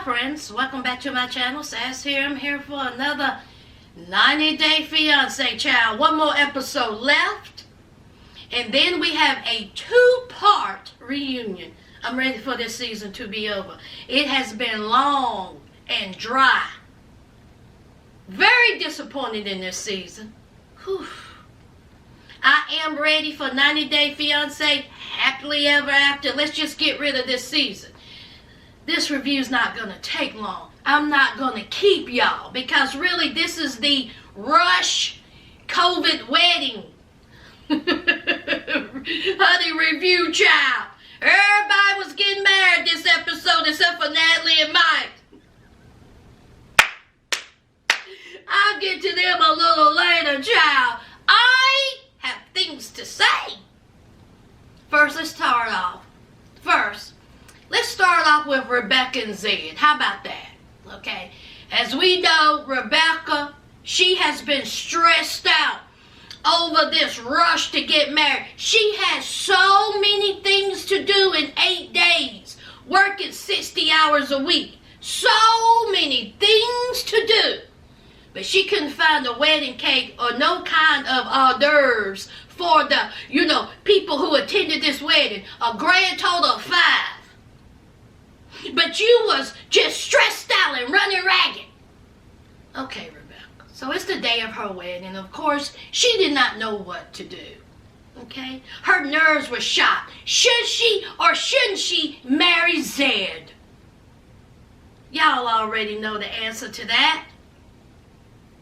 friends, welcome back to my channel. Sas here. I'm here for another 90-day fiancé, child. One more episode left, and then we have a two-part reunion. I'm ready for this season to be over. It has been long and dry. Very disappointed in this season. Whew. I am ready for 90-day fiancé, happily ever after. Let's just get rid of this season. This review's not going to take long. I'm not going to keep y'all because really this is the rush COVID wedding. Honey review, child. Everybody was getting married this episode except for Natalie and Mike. I'll get to them a little later, child. I have things to say. First, let's start off. Let's start off with Rebecca and Zed. How about that? Okay. As we know, Rebecca, she has been stressed out over this rush to get married. She has so many things to do in 8 days, working 60 hours a week. So many things to do. But she couldn't find a wedding cake or no kind of hors d'oeuvres for the, people who attended this wedding. A grand total of 5. But you was just stressed out and running ragged. Okay, Rebecca. So it's the day of her wedding. And of course, she did not know what to do. Okay? Her nerves were shot. Should she or shouldn't she marry Zed? Y'all already know the answer to that.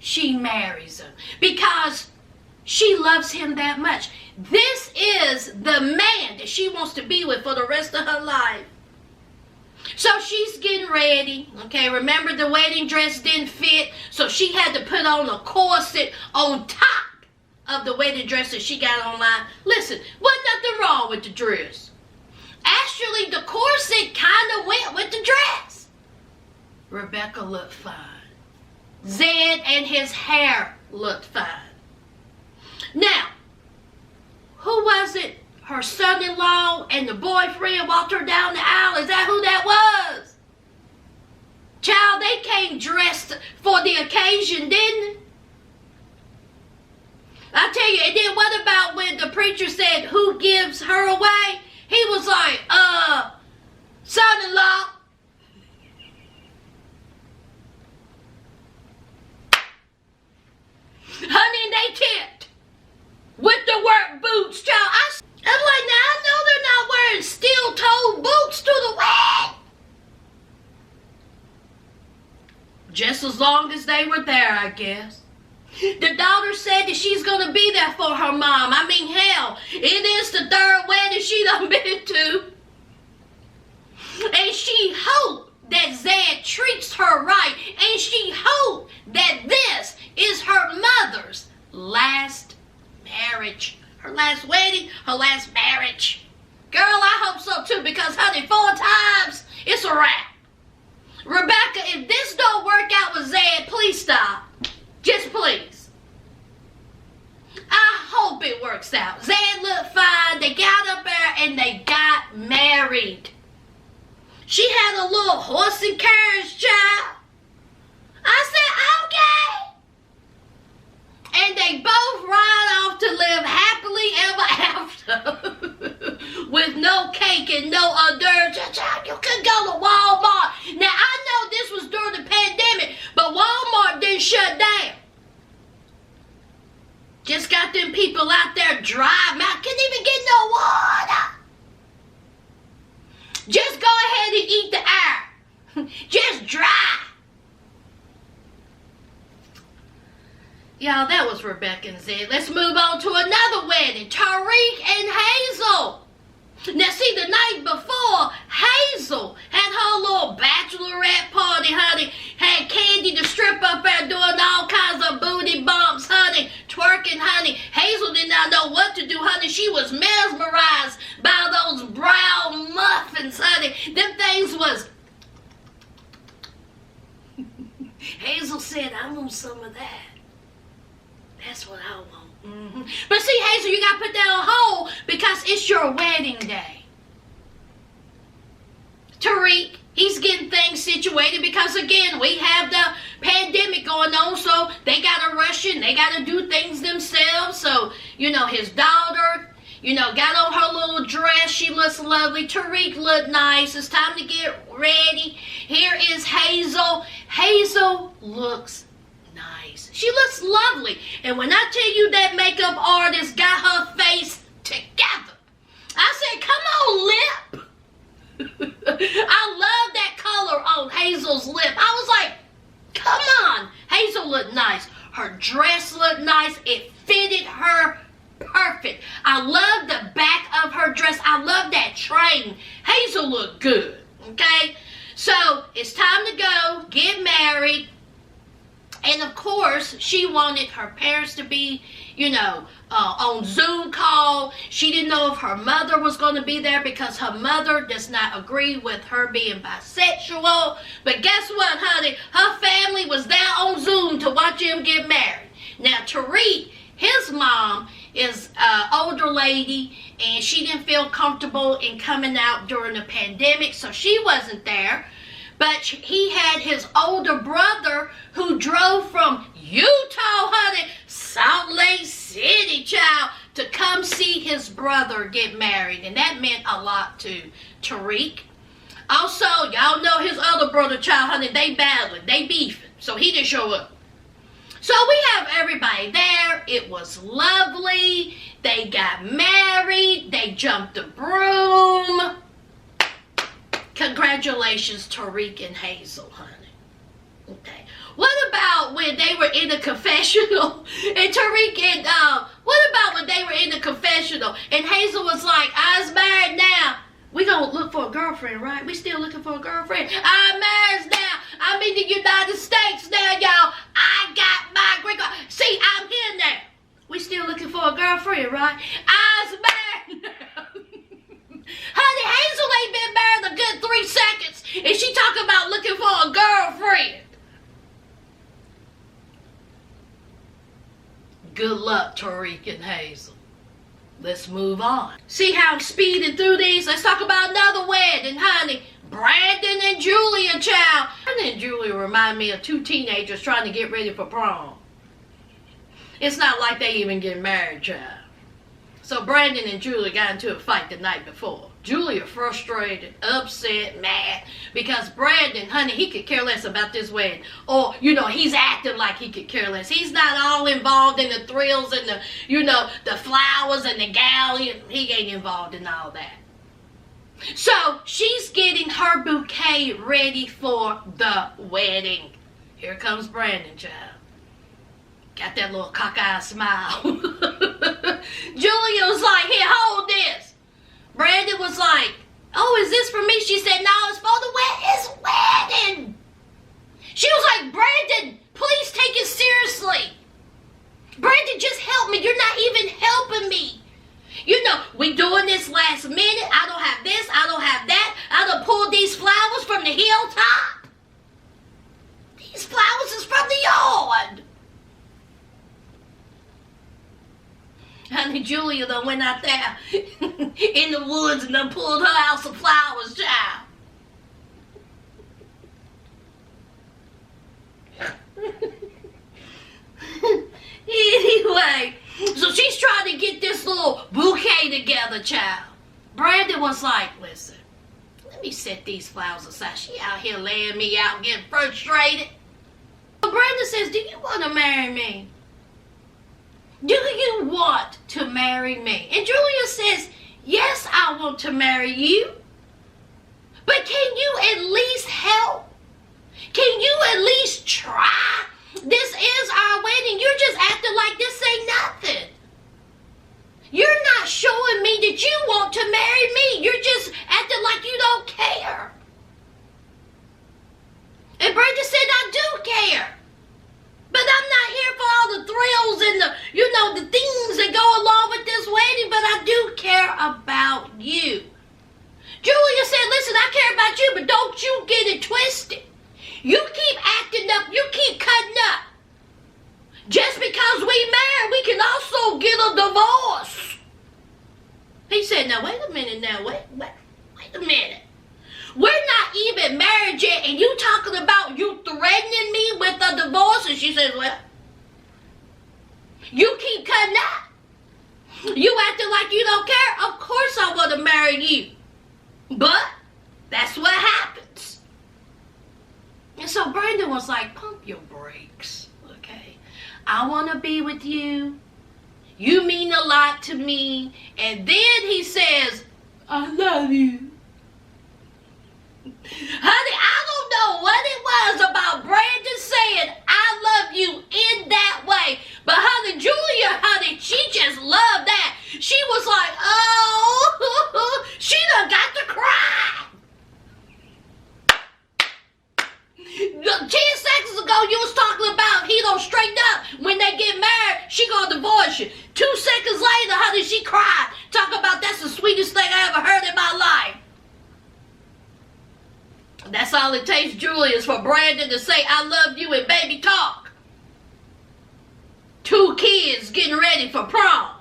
She marries him because she loves him that much. This is the man that she wants to be with for the rest of her life. So she's getting ready. Okay, remember the wedding dress didn't fit, so she had to put on a corset on top of the wedding dress that she got online. Listen, wasn't nothing wrong with the dress. Actually, the corset kind of went with the dress. Rebecca looked fine. Zed and his hair looked fine. Now, who was it? Her son-in-law and the boyfriend walked her down the aisle. Is that who that was? Child, they came dressed for the occasion, didn't they? I tell you, and then what about when the preacher said, who gives her away? He was like, son-in-law. Honey, they tipped with the work boots, child. I'm like, now I know they're not wearing steel-toed boots to the wedding. Just as long as they were there, I guess. The daughter said that she's going to be there for her mom. I mean, hell, it is the 3rd wedding she done been to. And she hoped that Zed treats her right. And she hoped that this is her mother's last marriage. Her last wedding, her last marriage. Girl, I hope so too, because honey, 4 times, it's a wrap. Rebecca, if this don't work out with Zed, please stop. Just please. I hope it works out. Zed looked fine. They got up there and they got married. She had a little horse and carriage, child. I said, okay. And they both ride off to live happily ever after. With no cake and no hors d'oeuvres. You could go to Walmart. Now, I know this was during the pandemic, but Walmart didn't shut down. Just got them people out there driving out. Couldn't even get no water. Just go ahead and eat the air. Just drive. Y'all, that was Rebecca and Zed. Let's move on to another wedding. Tariq and Hazel. Now, see, the night before, Hazel had her little bachelorette party, honey. Had Candy the strip up there doing all kinds of booty bumps, honey. Twerking, honey. Hazel did not know what to do, honey. She was mesmerized by those brown muffins, honey. Them things was... Hazel said, I want some of that. That's what I want. But see, Hazel, you got to put that on hold because it's your wedding day. Tariq, he's getting things situated because, again, we have the pandemic going on, so they got to rush in. They got to do things themselves. So, his daughter, got on her little dress. She looks lovely. Tariq looked nice. It's time to get ready. Here is Hazel. Hazel looks nice. She looks lovely. And when I tell you that makeup artist got her face together, I said, come on, lip. I love that color on Hazel's lip. I was like, come on. Hazel looked nice. Her dress looked nice. It fitted her perfect. I love the back of her dress. I love that train. Hazel looked good. Okay? So, it's time to go, get married. And of course, she wanted her parents to be, on Zoom call. She didn't know if her mother was going to be there because her mother does not agree with her being bisexual. But guess what, honey? Her family was there on Zoom to watch him get married. Now, Tariq, his mom is an older lady, and she didn't feel comfortable in coming out during the pandemic, so she wasn't there. But he had his older brother who drove from Utah, honey, Salt Lake City, child, to come see his brother get married. And that meant a lot to Tariq. Also, y'all know his other brother, child, honey, they battling, they beefing. So he didn't show up. So we have everybody there. It was lovely. They got married. They jumped the broom. Congratulations, Tariq and Hazel, honey. Okay. What about when they were in the confessional and Tariq and, what about when they were in the confessional and Hazel was like, I's married now. We gonna look for a girlfriend, right? We still looking for a girlfriend. I'm married now. I'm in the United States now, y'all. I got my green card. See, I'm here now. We still looking for a girlfriend, right? I's married now. Honey, Hazel ain't been married a good 3 seconds, and she talking about looking for a girlfriend. Good luck, Tariq and Hazel. Let's move on. See how I'm speeding through these? Let's talk about another wedding, honey. Brandon and Julia, child. Brandon and Julia remind me of 2 teenagers trying to get ready for prom. It's not like they even get married, child. So Brandon and Julia got into a fight the night before. Julia frustrated, upset, mad, because Brandon, honey, he could care less about this wedding. Or, he's acting like he could care less. He's not all involved in the thrills and the flowers and the galley. He ain't involved in all that. So, she's getting her bouquet ready for the wedding. Here comes Brandon, child. Got that little cockeyed smile. Julia was like, here, hold this. Brandon was like, oh, is this for me? She said, no, it's for his wedding. She was like, Brandon, please take it seriously. Brandon, just help me. You're not even helping me. We doing this last minute. I don't have this. I don't have that. I done pulled these flowers from the hilltop. These flowers is from the yard. Honey, Julia done went out there in the woods and done pulled her out some flowers, child. Anyway, so she's trying to get this little bouquet together, child. Brandon was like, listen, let me set these flowers aside. She out here laying me out, getting frustrated. Brandon says, do you want to marry me? Do you want to marry me? And Julia says, yes, I want to marry you. But can you at least help? Can you at least try? This is our wedding. You're just acting like this ain't nothing. You're not showing me that you want to marry me. You're just acting like you don't care. And Brandon said, I do care. But I'm not here for all the thrills and the things that go along with this wedding, but I do care about you. Julia said, listen, I care about you, but don't you get it twisted. You keep acting up, you keep cutting up. Just because we married, we can also get a divorce. He said, now wait a minute now, wait a minute. We're divorce? And she says, well, you keep cutting out. You acting like you don't care. Of course I want to marry you. But that's what happens. And so Brandon was like, pump your brakes, okay? I want to be with you. You mean a lot to me. And then he says, I love you. Honey, I don't know what it was about Brandon saying, I love you in that way. But honey, Julia, honey, she just loved that. She was like, oh, she done got to cry. 10 seconds ago, you was talking about he don't straighten up. When they get married, she gonna divorce you. 2 seconds later, honey, she cried. Talk about that's the sweetest thing I ever heard in my life. That's all it takes, Julia, is for Brandon to say, I love you and baby talk. 2 kids getting ready for prom.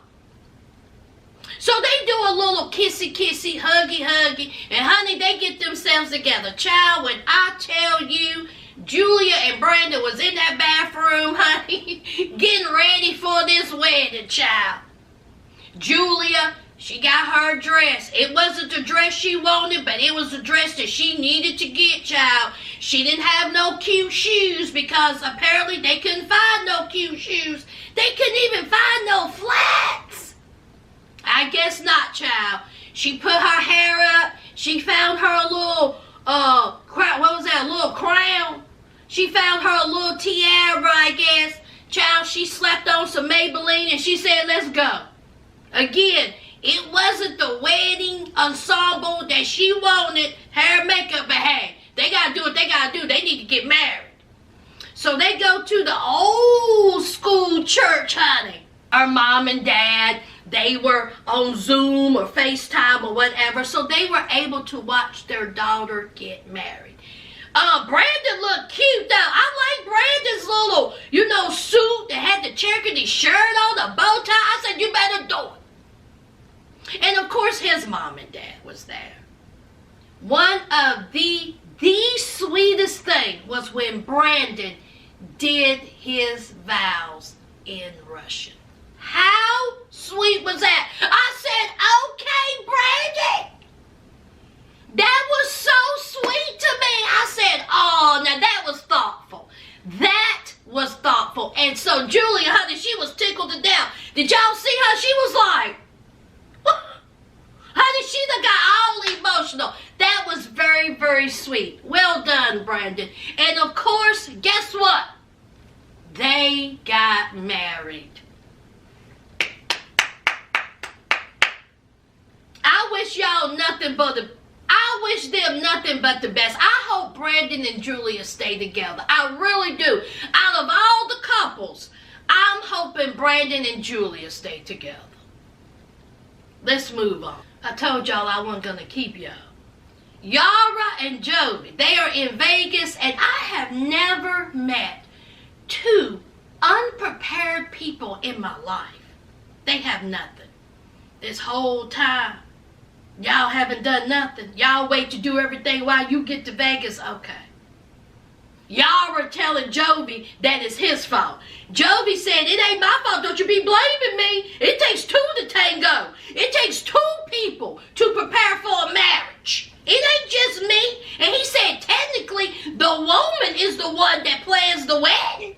So they do a little kissy, huggy, and honey, they get themselves together. Child, when I tell you, Julia and Brandon was in that bathroom, honey, getting ready for this wedding, child. Julia, she got her dress. It wasn't the dress she wanted, but it was the dress that she needed to get, child. She didn't have no cute shoes because apparently they couldn't find no cute shoes. They couldn't even find no flats. I guess not, child. She put her hair up. She found her a little, what was that, a little crown. She found her a little tiara, I guess. Child, she slapped on some Maybelline and she said, let's go. Again, it wasn't the wedding ensemble that she wanted, hair, makeup, but hey, they gotta do what they gotta do. They need to get married. So they go to the old school church, honey. Her mom and dad, they were on Zoom or FaceTime or whatever, so they were able to watch their daughter get married. Brandon looked cute though. I like Brandon's little, suit that had the Cherokee shirt on, the bow tie. I said, you better do it. And of course his mom and dad was there. One of the sweetest thing was when Brandon did his vows in Russian. How sweet was that? I said, okay, Brandon. That was so sweet to me. I said, oh, now that was thoughtful. That was thoughtful. And so Julia, honey, she was tickled to death. Did y'all see her? She was like, honey, she done got all emotional. That was very, very sweet. Well done, Brandon. And of course, guess what? They got married. I wish y'all nothing but I wish them nothing but the best. I hope Brandon and Julia stay together. I really do. Out of all the couples, I'm hoping Brandon and Julia stay together. Let's move on. I told y'all I wasn't going to keep y'all. Yara and Jovi, they are in Vegas, and I have never met 2 unprepared people in my life. They have nothing. This whole time, y'all haven't done nothing. Y'all wait to do everything while you get to Vegas. Okay. Y'all are telling Jovi that it's his fault. Jovi said, it ain't my fault. Don't you be blaming me. It takes 2 to tango. It takes 2 people to prepare for a marriage. It ain't just me. And he said, technically, the woman is the one that plans the wedding.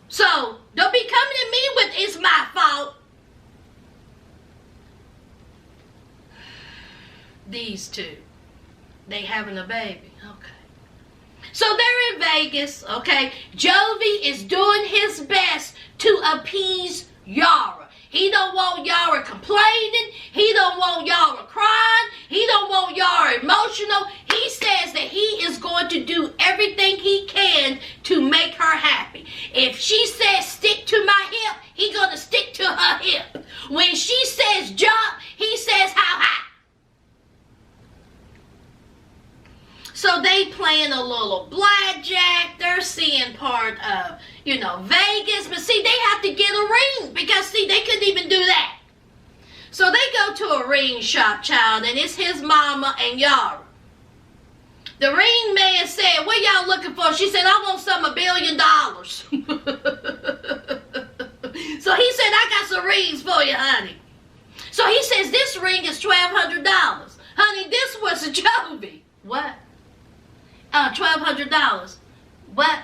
So, don't be coming at me with, it's my fault. These 2, they having a baby. Okay. So they're in Vegas, okay? Jovi is doing his best to appease Yara. He don't want Yara complaining. He don't want Yara crying. He don't want Yara emotional. He says that he is going to do everything he can to make her happy. If she says stick to my hip, he gonna stick to her hip. When she says jump, he says how high. So they playing a little blackjack. They're seeing part of, Vegas. But see, they have to get a ring because, see, they couldn't even do that. So they go to a ring shop, child, and it's his mama and Yara. The ring man said, what y'all looking for? She said, I want some $1 billion. So he said, I got some rings for you, honey. So he says, this ring is $1,200. Honey, this was a Jovi. What? $1,200. What?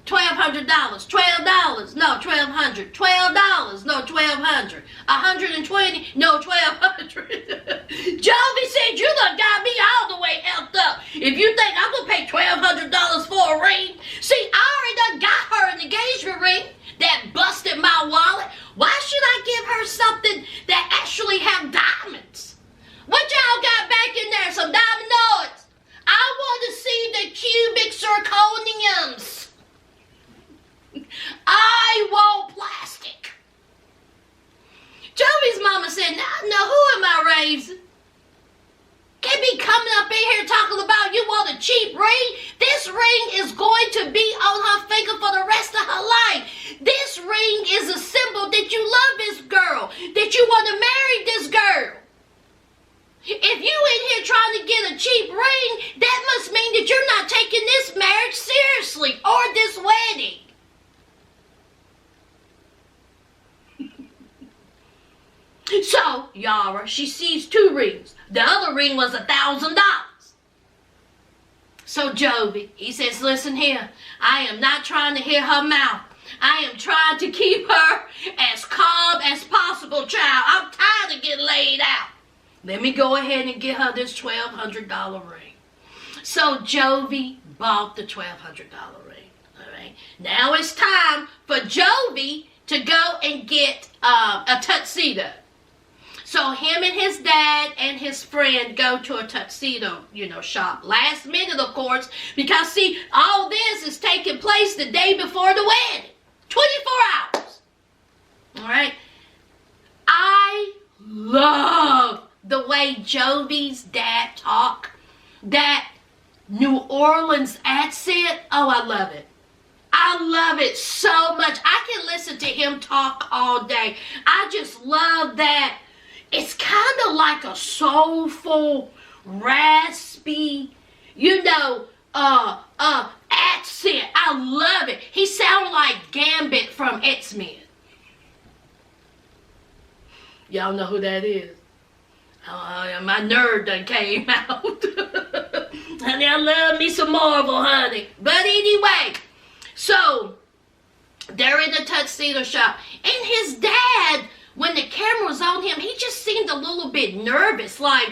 $1,200. $12. No, $1,200. $12. No, $1,200. $120. No, $1,200. Jovi said, you done got me all the way helped up. If you think I'm gonna pay $1,200 for a ring, see, I already done got her an engagement ring that busted my wallet. Why should I give her something that actually have diamonds? What y'all got back in there? Some diamond nodes. I want to see the cubic zirconiums. I want plastic. Jovi's mama said, no, who am I raising? Can't be coming up in here talking about you want a cheap ring. This ring is going to be on her finger for the rest of her life. This ring is a symbol that you love this girl, that you want to marry this girl. If you in here trying to get a cheap ring, that must mean that you're not taking this marriage seriously or this wedding. So, Yara, she sees 2 rings. The other ring was $1,000. So Jovi, he says, listen here, I am not trying to hear her mouth. I am trying to keep her as calm as possible, child. I'm tired of getting laid out. Let me go ahead and get her this $1,200 ring. So Jovi bought the $1,200 ring. All right. Now it's time for Jovi to go and get a tuxedo. So him and his dad and his friend go to a tuxedo, shop. Last minute, of course, because see, all this is taking place the day before the wedding. 24 hours. All right. I love the way Jovi's dad talk. That New Orleans accent. Oh, I love it. I love it so much. I can listen to him talk all day. I just love that. It's kind of like a soulful, raspy, accent. I love it. He sounds like Gambit from X-Men. Y'all know who that is? My nerd done came out. Honey, I love me some Marvel, honey. But anyway, so they're in the tuxedo shop. And his dad, when the camera was on him, he just seemed a little bit nervous. Like,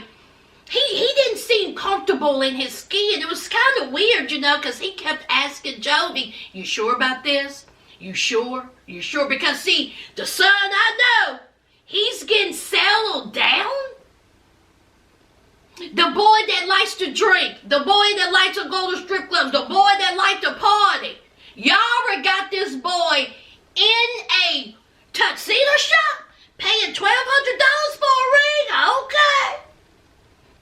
he didn't seem comfortable in his skin. It was kind of weird, because he kept asking Jovi, you sure about this? You sure? You sure? Because, see, the son I know, he's getting settled down. The boy that likes to drink, the boy that likes to go to strip clubs, the boy that likes to party. Yara got this boy in a tuxedo shop, paying $1,200 for a ring? Okay.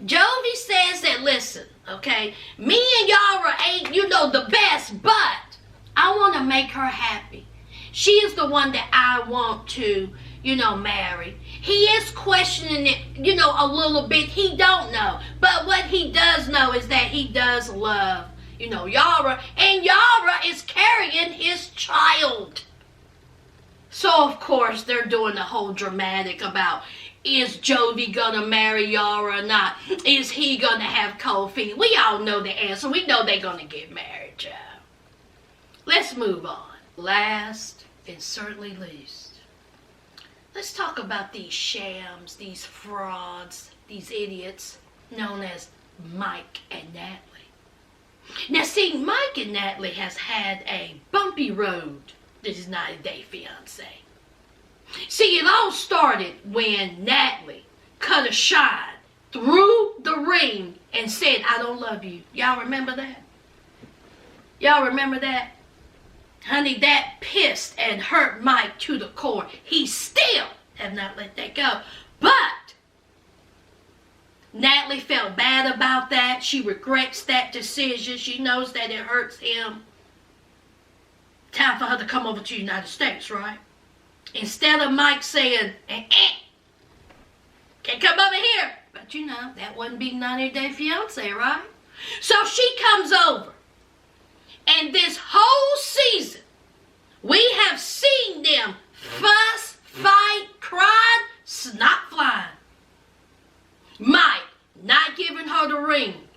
Jovi says that, listen, okay, me and Yara ain't, the best, but I want to make her happy. She is the one that I want to, marry. He is questioning it, a little bit. He don't know. But what he does know is that he does love, Yara. And Yara is carrying his child. So, of course, they're doing the whole dramatic about, is Jovi gonna marry Yara or not? Is he gonna have cold feet? We all know the answer. We know they're gonna get married, child. Let's move on. Last and certainly least, let's talk about these shams, these frauds, these idiots known as Mike and Natalie. Now, see, Mike and Natalie has had a bumpy road this is 90-day fiancé. See, it all started when Natalie cut a shine through the ring and said, I don't love you. Y'all remember that? Y'all remember that? Honey, that pissed and hurt Mike to the core. He still have not let that go. But Natalie felt bad about that. She regrets that decision. She knows that it hurts him. Time for her to come over to the United States, right? Instead of Mike saying, can't come over here. But that wouldn't be 90-day fiancé, right? So she comes over. And this whole season, we have seen them fuss, fight, cry, snot flying. Mike not giving her the ring.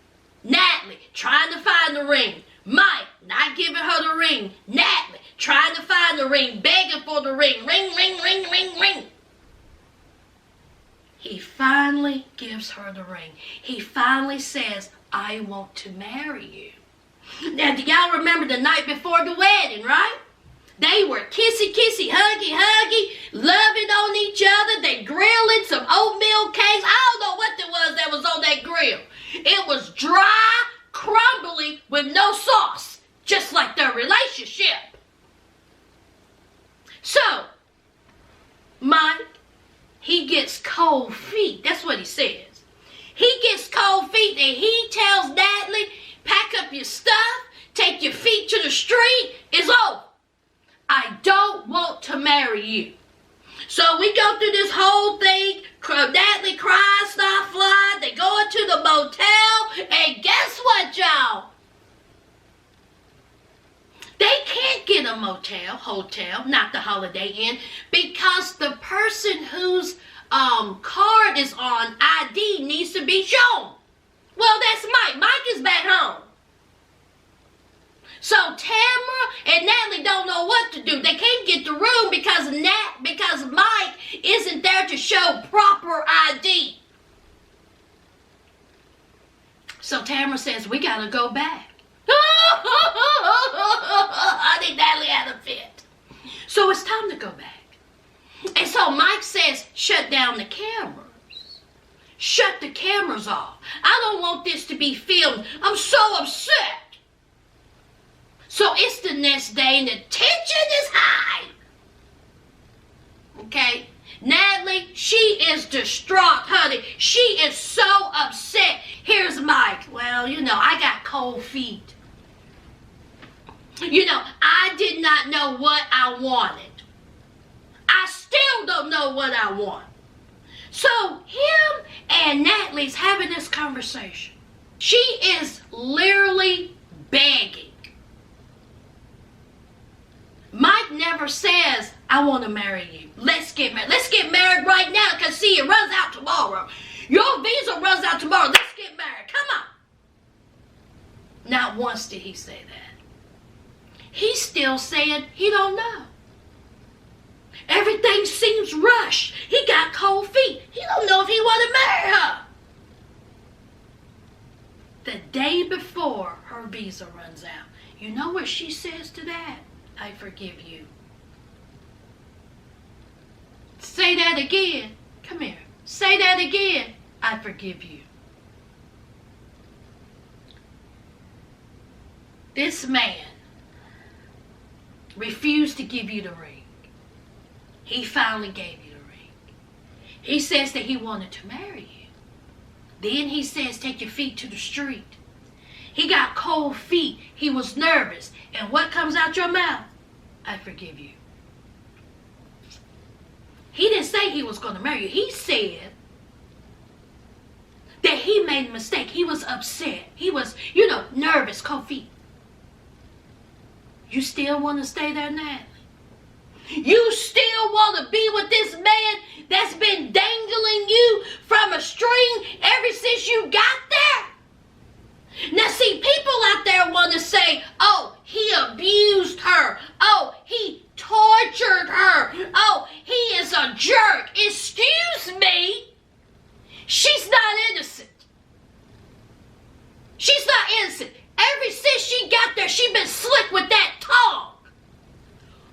Natalie trying to find the ring. Mike not giving her the ring. Natalie trying to find the ring, begging for the ring. Ring, ring, ring, ring, ring. He finally gives her the ring. He finally says, I want to marry you. Now, do y'all remember the night before the wedding, right? They were kissy, kissy, huggy, huggy, loving on each other. They grilling some oatmeal cakes. I don't know what that was on that grill. It was dry, crumbly, with no sauce, just like their relationship. So, Mike, he gets cold feet. That's what he says. He gets cold feet and he tells Natalie, pack up your stuff, take your feet to the street. It's over. I don't want to marry you. So we go through this whole thing. Natalie cries, snot fly. They go into the motel. And guess what, y'all? They can't get a hotel, not the Holiday Inn, because the person whose card is on ID needs to be shown. Well, that's Mike. Mike is back home. So Tamara and Natalie don't know what to do. They can't get the room because Mike isn't there to show proper ID. So Tamara says, we got to go back. I think Natalie had a fit. So it's time to go back. And so Mike says, shut down the cameras. Shut the cameras off. I don't want this to be filmed. I'm so upset. So it's the next day and the tension is high. Okay? Natalie, she is distraught, honey. She is so upset. Here's Mike. Well, I got cold feet. I did not know what I wanted. I still don't know what I want. So him and Natalie's having this conversation. She is literally begging. Mike never says, I want to marry you. Let's get married. Let's get married right now because, see, it runs out tomorrow. Your visa runs out tomorrow. Let's get married. Come on. Not once did he say that. He's still saying he don't know. Everything seems rushed. He got cold feet. He don't know if he want to marry her. The day before her visa runs out, you know what she says to that? I forgive you. Say that again. Come here. Say that again. I forgive you. This man refused to give you the ring. He finally gave you the ring. He says that he wanted to marry you. Then he says, take your feet to the street. He got cold feet. He was nervous. And what comes out your mouth? I forgive you. He didn't say he was going to marry you. He said that he made a mistake. He was upset. He was, nervous, cold feet. You still want to stay there, Natalie? You still want to be with this man that's been dangling you from a string ever since you got there? Now see, people out there want to say, oh, he abused her. Oh, he tortured her. Oh, he is a jerk. Excuse me. She's not innocent. She's not innocent. Ever since she got there, she's been slick with that tongue.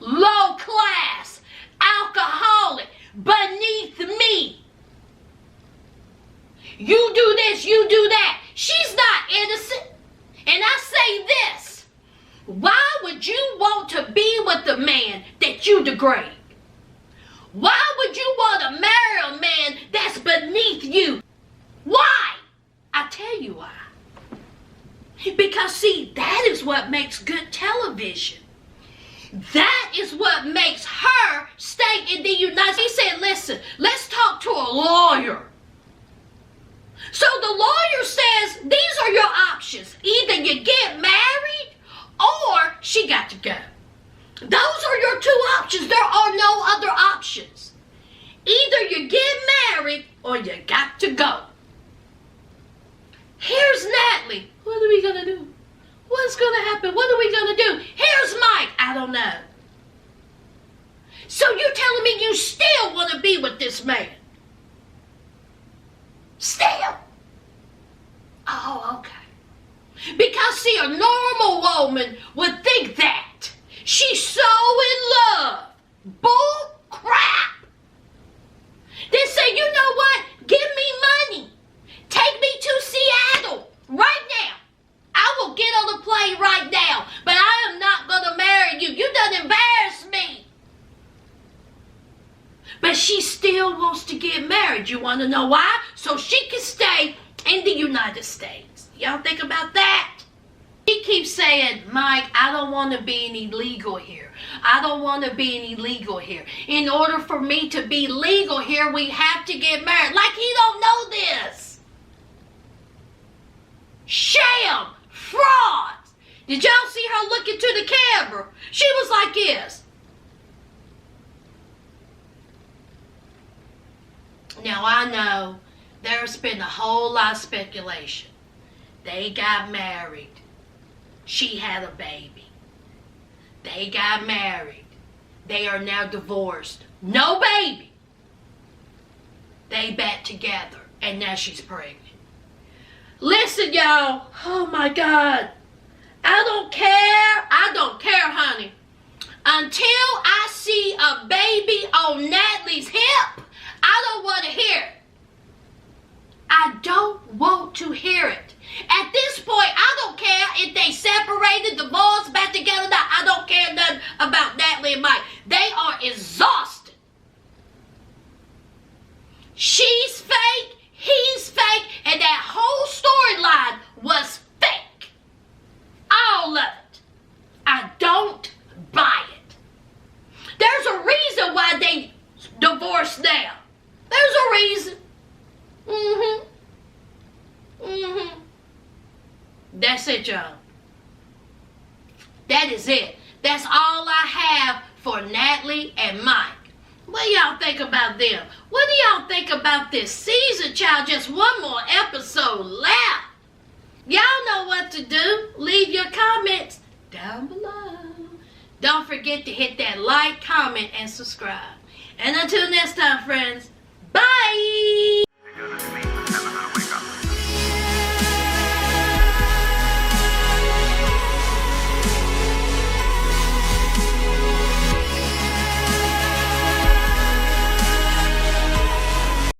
Low class, alcoholic, beneath me. You do this, you do that. She's not innocent. And I say this. Why would you want to be with the man that you degrade? Why would you want to marry a man that's beneath you? Why? I tell you why. Because see, that is what makes good television. That is what makes her stay in the United States. He said, listen, let's talk to a lawyer. So the lawyer says, these are your options. What's going to happen? What are we going to do? Here's Mike. I don't know. So you're telling me you still want to be with this man? Still? Oh, okay. Because, see, a normal woman would think that. She's so in love. Bull crap. They say, you know what? Give me money. Take me to Seattle right now. I will get on the plane right now. But I am not going to marry you. You done embarrassed me. But she still wants to get married. You want to know why? So she can stay in the United States. Y'all think about that? He keeps saying, Mike, I don't want to be any legal here. I don't want to be any legal here. In order for me to be legal here, we have to get married. Like he don't know this. Sham. Fraud. Did y'all see her looking to the camera? She was like this. Now I know there's been a whole lot of speculation. They got married. She had a baby. They got married. They are now divorced. No baby. They back together. And now she's pregnant. Listen, y'all. Oh, my God. I don't care. I don't care, honey. Until I see a baby on Natalie's hip, I don't want to hear it. I don't want to hear it. At this point, I don't care if they separated, divorced, back together. Now, I don't care nothing about Natalie and Mike. They are exhausted. She's fake, he's fake, and that whole storyline was fake. All of it. I don't buy it. There's a reason why they divorced now. There's a reason. That's it, y'all. That is it. That's all I have for Natalie and Mike. What do y'all think about them? What do y'all think about this season, child? Just one more episode left. Y'all know what to do. Leave your comments down below. Don't forget to hit that like, comment, and subscribe. And until next time, friends, bye!